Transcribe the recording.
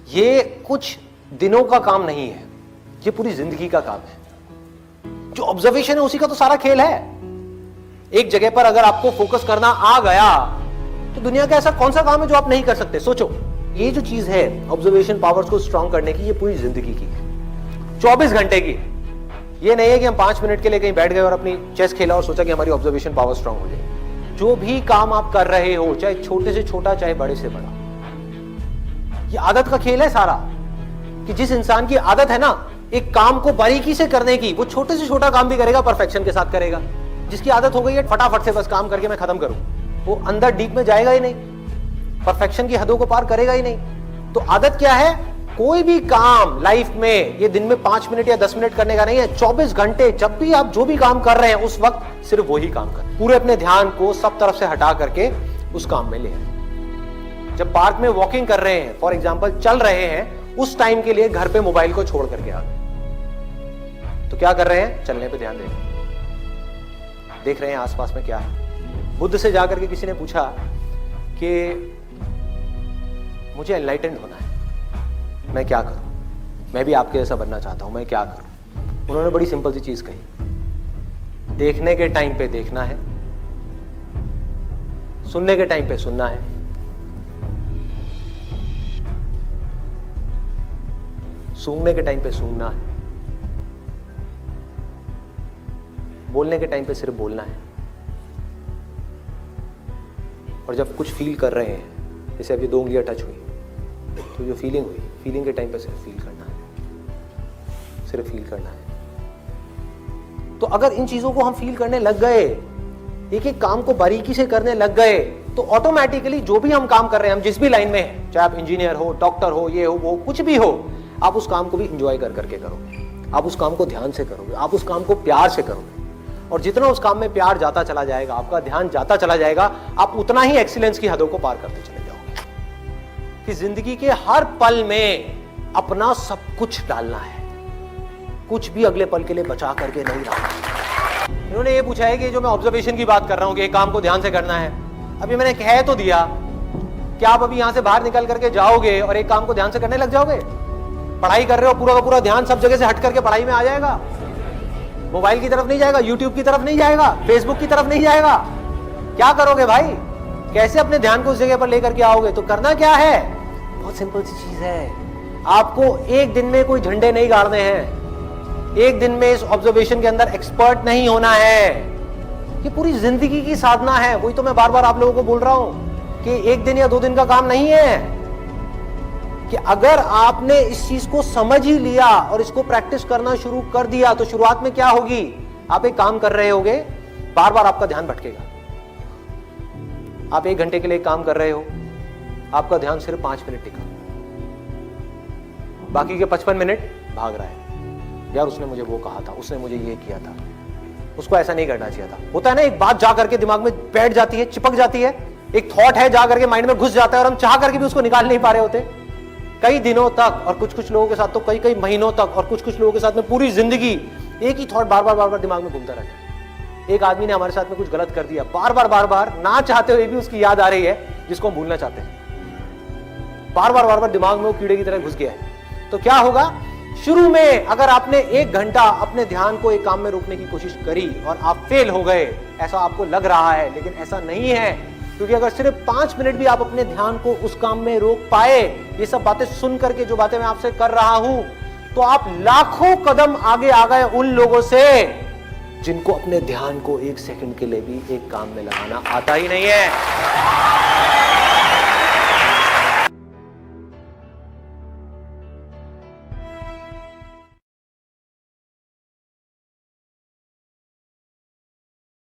ये कुछ दिनों का काम नहीं है, ये पूरी जिंदगी का काम है। जो ऑब्जर्वेशन है उसी का तो सारा खेल है। एक जगह पर अगर आपको फोकस करना आ गया तो दुनिया का ऐसा कौन सा काम है जो आप नहीं कर सकते। सोचो, ये जो चीज है ऑब्जर्वेशन पावर्स को स्ट्रॉन्ग करने की, ये पूरी जिंदगी की है, 24 घंटे की है। ये नहीं है कि हम 5 मिनट के लिए कहीं बैठ गए और अपनी चेस खेला और सोचा कि हमारी ऑब्जर्वेशन पावर स्ट्रॉन्ग हो जाए। जो भी काम आप कर रहे हो, चाहे छोटे से छोटा चाहे बड़े से बड़ा, ये आदत का खेल है सारा। कि जिस इंसान की आदत है ना एक काम को बारीकी से करने की, वो छोटे से छोटा काम भी करेगा, परफेक्शन के साथ करेगा। जिसकी आदत हो गई है फटाफट से बस काम करके मैं खत्म करूं, वो अंदर डीप में जाएगा ही नहीं, परफेक्शन की हदों को पार करेगा ही नहीं। तो आदत क्या है? कोई भी काम लाइफ में ये दिन में 5 मिनट या 10 मिनट करने का नहीं है, 24 घंटे जब भी आप जो भी काम कर रहे हैं उस वक्त सिर्फ वही काम करें। पूरे अपने ध्यान को सब तरफ से हटा करके उस काम में ले आए। जब पार्क में वॉकिंग कर रहे हैं, फॉर एग्जाम्पल चल रहे हैं, उस टाइम के लिए घर पे मोबाइल को छोड़ करके आ गए। तो क्या कर रहे हैं? चलने पे ध्यान देख रहे हैं आसपास में क्या है। बुद्ध से जाकर के किसी ने पूछा कि मुझे एनलाइटेंड होना है, मैं क्या करूं? मैं भी आपके जैसा बनना चाहता हूं, मैं क्या करूं? उन्होंने बड़ी सिंपल सी चीज कही, देखने के टाइम पे देखना है, सुनने के टाइम पे सुनना है, सूंघने के टाइम पे सूंघना है, बोलने के टाइम पे सिर्फ बोलना है। और जब कुछ फील कर रहे हैं, जैसे अभी 2 उंगलियां टच हुई, तो जो फीलिंग हुई, फीलिंग के टाइम पे सिर्फ फील करना है, सिर्फ फील करना है। तो अगर इन चीजों को हम फील करने लग गए, एक एक काम को बारीकी से करने लग गए, तो ऑटोमेटिकली जो भी हम काम कर रहे हैं, हम जिस भी लाइन में हैं, चाहे आप इंजीनियर हो, डॉक्टर हो, ये हो वो, कुछ भी हो, आप उस काम को भी इंजॉय कर करके करोगे, आप उस काम को ध्यान से करोगे, आप उस काम को प्यार से करोगे। और जितना उस काम में प्यार जाता चला जाएगा, आपका ध्यान जाता चला जाएगा, आप उतना ही एक्सीलेंस की हदों को पार करते चले जाओगे। कि जिंदगी के हर पल में अपना सब कुछ डालना है, कुछ भी अगले पल के लिए बचा करके नहीं रखना। इन्होंने ये पूछा है कि जो मैं ऑब्जर्वेशन की बात कर रहा हूं कि एक काम को ध्यान से करना है, अभी मैंने कह तो दिया, क्या आप अभी यहां से बाहर निकल करके जाओगे और एक काम को ध्यान से करने लग जाओगे? पढ़ाई कर रहे हो, पूरा का पूरा ध्यान सब जगह से हट करके पढ़ाई में आ जाएगा, मोबाइल की तरफ नहीं जाएगा, यूट्यूब की तरफ नहीं जाएगा, फेसबुक की तरफ नहीं जाएगा। क्या करोगे भाई? कैसे अपने ध्यान को उस जगह पर लेकर के आओगे? तो करना क्या है? बहुत सिंपल सी चीज है। आपको एक दिन में कोई झंडे नहीं गाड़ने हैं, एक दिन में इस ऑब्जर्वेशन के अंदर एक्सपर्ट नहीं होना है। ये पूरी जिंदगी की साधना है। वही तो मैं बार बार आप लोगों को बोल रहा हूं कि 1 दिन या 2 दिन का काम नहीं है। कि अगर आपने इस चीज को समझ ही लिया और इसको प्रैक्टिस करना शुरू कर दिया, तो शुरुआत में क्या होगी? आप एक काम कर रहे होगे, बार बार आपका ध्यान भटकेगा। आप 1 घंटे के लिए काम कर रहे हो, आपका ध्यान सिर्फ 5 मिनट टिका, बाकी के 55 मिनट भाग रहा है। यार उसने मुझे वो कहा था, उसने मुझे ये किया था, उसको ऐसा नहीं करना चाहिए था। होता है ना, एक बात जा करके दिमाग में बैठ जाती है, चिपक जाती है, एक थॉट है जा करके माइंड में घुस जाता है और हम चाह करके भी उसको निकाल नहीं पा रहे होते कई दिनों तक, और कुछ कुछ लोगों के साथ तो कई कई महीनों तक, और कुछ कुछ लोगों के साथ में पूरी जिंदगी एक ही थॉट बार बार दिमाग में घूमता रहता है। एक आदमी ने हमारे साथ में कुछ गलत कर दिया, बार बार ना चाहते हुए भी उसकी याद आ रही है, जिसको हम भूलना चाहते हैं। बार बार दिमाग में वो कीड़े की तरह घुस गया है। तो क्या होगा? शुरू में अगर आपने 1 घंटा अपने ध्यान को एक काम में रोकने की कोशिश करी और आप फेल हो गए, ऐसा आपको लग रहा है, लेकिन ऐसा नहीं है। क्योंकि अगर सिर्फ 5 मिनट भी आप अपने ध्यान को उस काम में रोक पाए, ये सब बातें सुन करके जो बातें मैं आपसे कर रहा हूं, तो आप लाखों कदम आगे आ गए उन लोगों से जिनको अपने ध्यान को 1 सेकंड के लिए भी एक काम में लगाना आता ही नहीं है।